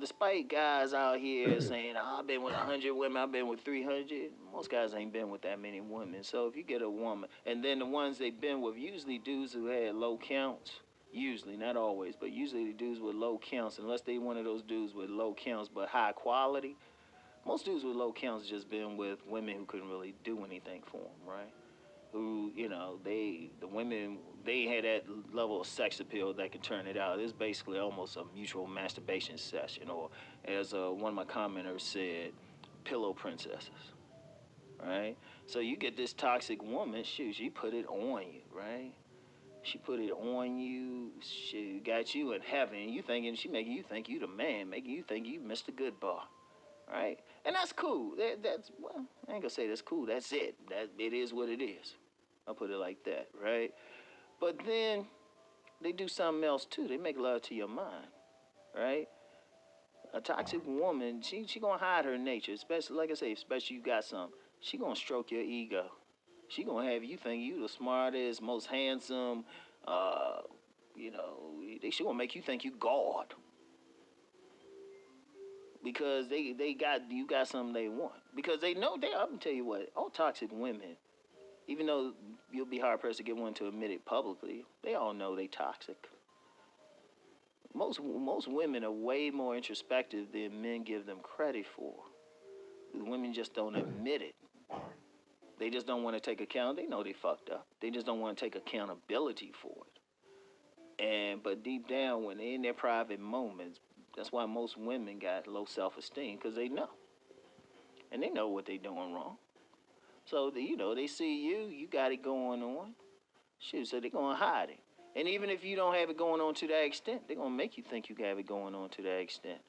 Despite guys out here saying, oh, I've been with 100 women, I've been with 300, most guys ain't been with that many women. So if you get a woman, and then the ones they've been with, usually dudes who had low counts, usually, not always, but usually the dudes with low counts, unless they one of those dudes with low counts but high quality, most dudes with low counts just been with women who couldn't really do anything for them, right? Who, the women, they had that level of sex appeal that could turn it out. It's basically almost a mutual masturbation session, or as one of my commenters said, pillow princesses, right? So you get this toxic woman, shoot, she put it on you, right? She put it on you. She got you in heaven. You thinking she making you think you the man, making you think you Mr. Good Boy, right? And that's cool. That's well, I ain't gonna say that's cool. That's it. That it is what it is. I'll put it like that, right? But then they do something else too. They make love to your mind, right? A toxic woman, she gonna hide her nature, especially like I say, especially you got some. She gonna stroke your ego. She gonna have you think you the smartest, most handsome. Uh, she gonna make you think you God because they got you got something they want because they know they. I'm gonna tell you what, all toxic women, even though you'll be hard pressed to get one to admit it publicly, they all know they toxic. Most women are way more introspective than men give them credit for. Women just don't admit it. They just don't want to take account. They know they fucked up. They just don't want to take accountability for it. But deep down, when they're in their private moments, that's why most women got low self-esteem because they know, and they know what they're doing wrong. So they see you got it going on. Shoot, so they're gonna hide it. And even if you don't have it going on to that extent, they're gonna make you think you have it going on to that extent.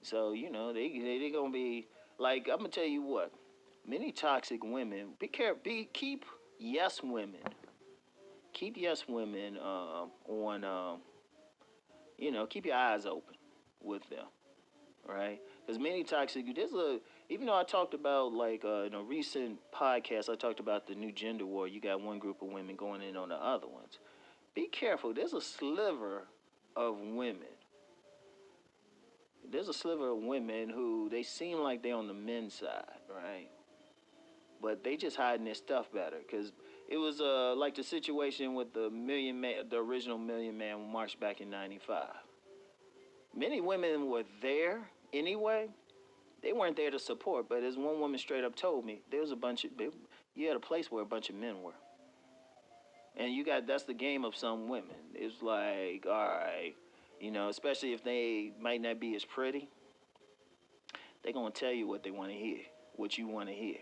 So they gonna be like, I'm gonna tell you what. Many toxic women, be careful. Keep yes women. Keep yes women on. Keep your eyes open with them, right? Because many toxic. Even though I talked about like in a recent podcast, I talked about the new gender war. You got one group of women going in on the other ones. Be careful. There's a sliver of women. There's a sliver of women who they seem like they're on the men's side, right? But they just hiding their stuff better because it was like the situation with the the original Million Man March back in '95. Many women were there anyway. They weren't there to support, but as one woman straight up told me, there was you had a place where a bunch of men were, and that's the game of some women. It's like, all right, especially if they might not be as pretty, they gonna tell you what they want to hear, what you want to hear.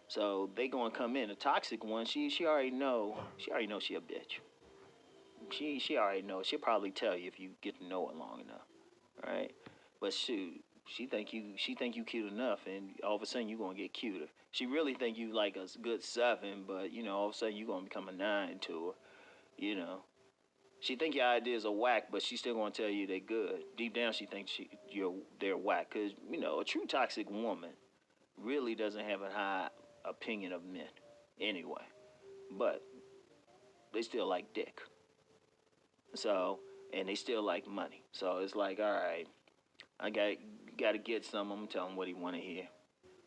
So they gonna come in. A toxic one, she already know she a bitch. She already know. She'll probably tell you if you get to know her long enough, right? But shoot, she think you cute enough, and all of a sudden you gonna get cuter. She really think you like a good 7, but all of a sudden you gonna become a 9 to her. You know, she think your ideas are whack, but she still gonna tell you they good. Deep down, she thinks they're whack, cause a true toxic woman really doesn't have a high opinion of men anyway, but they still like dick. So, and they still like money. So it's like, all right, I got to get some. I'm gonna tell him what he want to hear.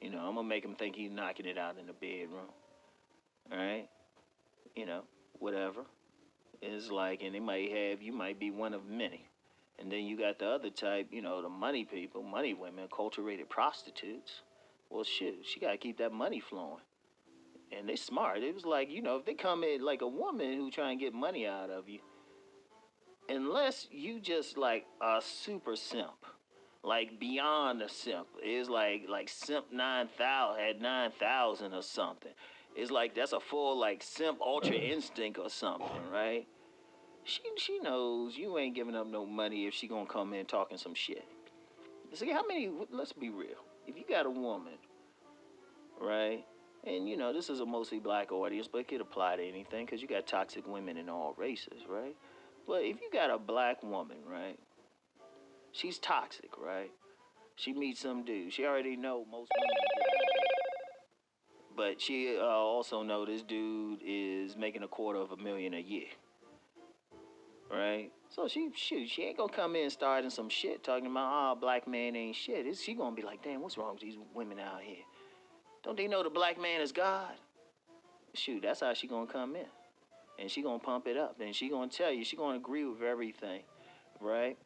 I'm gonna make him think he's knocking it out in the bedroom. All right, whatever. It's like, and you might be one of many. And then you got the other type, the money people, money women, cultivated prostitutes. Well, shit, she got to keep that money flowing. And they smart. It was like, if they come in like a woman who try and get money out of you, unless you just like a super simp, like beyond a simp, it's like simp 9,000 had 9,000 or something. It's like that's a full like simp ultra instinct or something, right? She knows you ain't giving up no money if she gonna come in talking some shit. See how many? Let's be real. If you got a woman, right? And this is a mostly black audience, but it could apply to anything because you got toxic women in all races, right? But if you got a black woman, right? She's toxic, right? She meets some dude. She already know most women but she also know this dude is making $250,000 a year, right? So she ain't gonna come in starting some shit talking about, oh, black man ain't shit. She gonna be like, damn, what's wrong with these women out here? Don't they know the black man is God? Shoot, that's how she gonna come in. And she gonna pump it up. And she gonna tell you, she gonna agree with everything, right?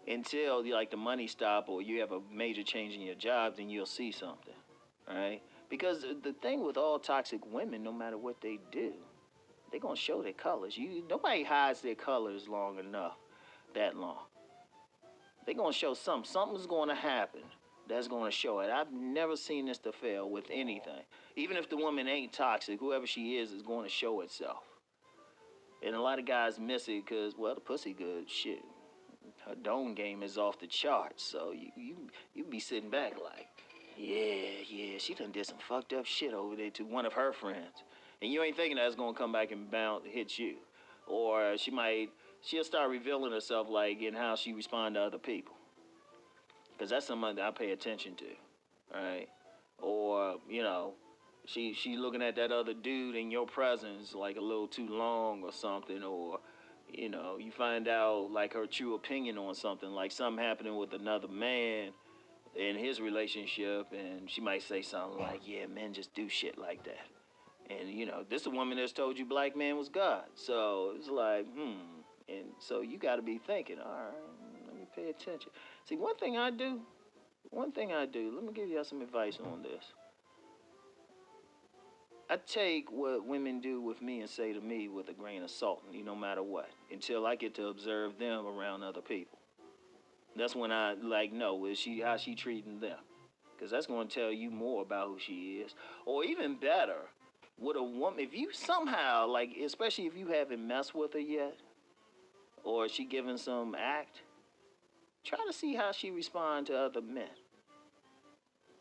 Until like the money stop or you have a major change in your job, then you'll see something, right? Because the thing with all toxic women, no matter what they do, they're gonna show their colors. Nobody hides their colors long enough, that long. They're gonna show something. Something's gonna happen that's gonna show it. I've never seen this to fail with anything. Even if the woman ain't toxic, whoever she is going to show itself. And a lot of guys miss it because, well, the pussy good. Shit, her dome game is off the charts. So you be sitting back like, yeah, she done did some fucked up shit over there to one of her friends, and you ain't thinking that's gonna come back and hit you, or she'll start revealing herself like in how she respond to other people, because that's something that I pay attention to, right? Or she looking at that other dude in your presence like a little too long or something, or you find out like her true opinion on something, like something happening with another man in his relationship, and she might say something like, yeah, men just do shit like that. And this is a woman that's told you black man was God. So it's like, and so you got to be thinking, all right, let me pay attention. See, one thing I do, let me give y'all some advice on this. I take what women do with me and say to me with a grain of salt, no matter what, until I get to observe them around other people. That's when I know how she treating them, because that's going to tell you more about who she is. Or even better, with a woman, if you somehow especially if you haven't messed with her yet, or she giving some act, try to see how she respond to other men.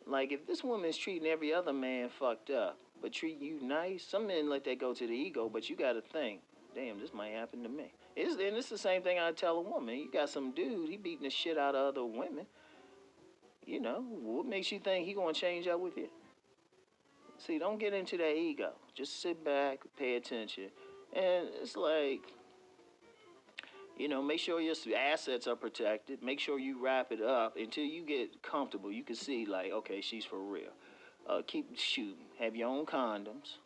Like if this woman is treating every other man fucked up, but treating you nice, some men let that go to the ego, but you got to think, damn, this might happen to me. And it's the same thing I tell a woman. You got some dude, he beating the shit out of other women. What makes you think he gonna change up with you? See, don't get into that ego. Just sit back, pay attention. And it's like, make sure your assets are protected. Make sure you wrap it up until you get comfortable. You can see, like, okay, she's for real. Keep shooting. Have your own condoms.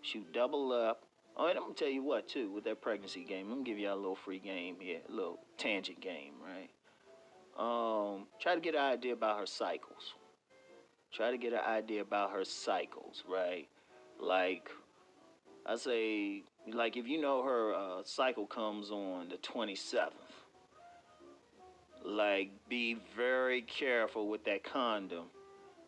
Shoot double up. Oh, and I'm going to tell you what, too, with that pregnancy game. I'm going to give y'all a little free game here, a little tangent game, right? Try to get an idea about her cycles. Right? Like, I say, like, if you know her cycle comes on the 27th, like, be very careful with that condom,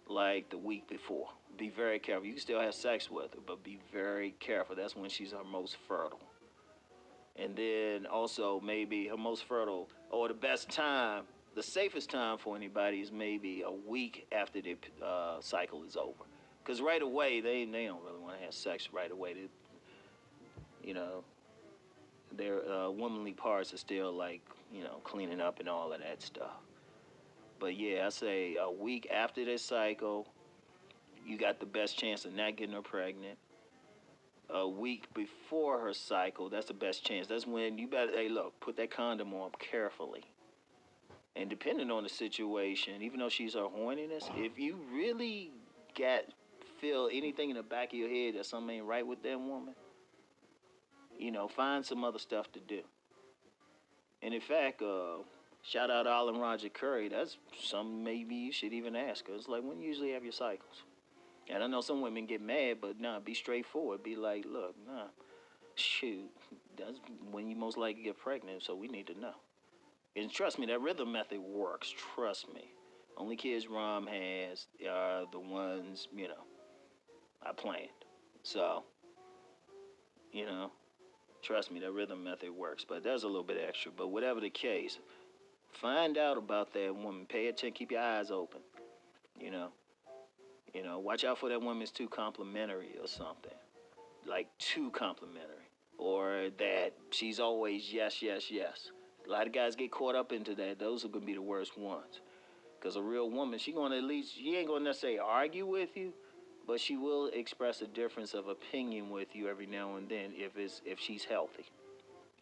like, the week before. Be very careful. You can still have sex with her, but be very careful. That's when she's her most fertile. And then also maybe her most fertile, or the best time, the safest time for anybody is maybe a week after the cycle is over. Because right away, they don't really want to have sex right away. Their womanly parts are still like, cleaning up and all of that stuff. But yeah, I say a week after this cycle, you got the best chance of not getting her pregnant. A week before her cycle, that's the best chance. That's when you better, hey, look, put that condom on carefully. And depending on the situation, even though she's her horniness, if you really feel anything in the back of your head that something ain't right with that woman, find some other stuff to do. And in fact, shout out to Alan Roger Curry. That's something maybe you should even ask her. It's like, when you usually have your cycles? And I know some women get mad, but nah, be straightforward. Be like, look, nah, shoot, that's when you most likely get pregnant, so we need to know. And trust me, that rhythm method works. Trust me. Only kids Rom has are the ones, I planned. So, trust me, that rhythm method works. But there's a little bit extra. But whatever the case, find out about that woman. Pay attention. Keep your eyes open. Watch out for that woman's too complimentary or something. Like too complimentary. Or that she's always yes, yes, yes. A lot of guys get caught up into that. Those are going to be the worst ones. Because a real woman, she ain't going to necessarily argue with you, but she will express a difference of opinion with you every now and then if she's healthy.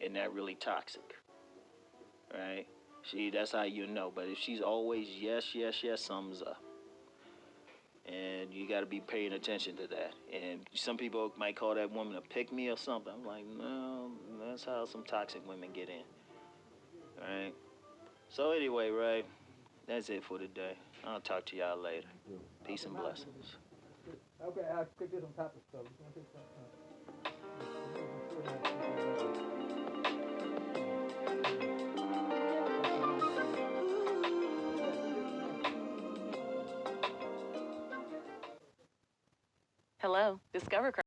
and that really toxic, right? That's how you know. But if she's always yes, yes, yes, something's up. And you got to be paying attention to that. And some people might call that woman a pick me or something. I'm like, no, that's how some toxic women get in. All right. So anyway, right, that's it for today. I'll talk to y'all later. Peace and blessings. Okay, I'll quick this on top of stuff. It's gonna take some. Hello, Discover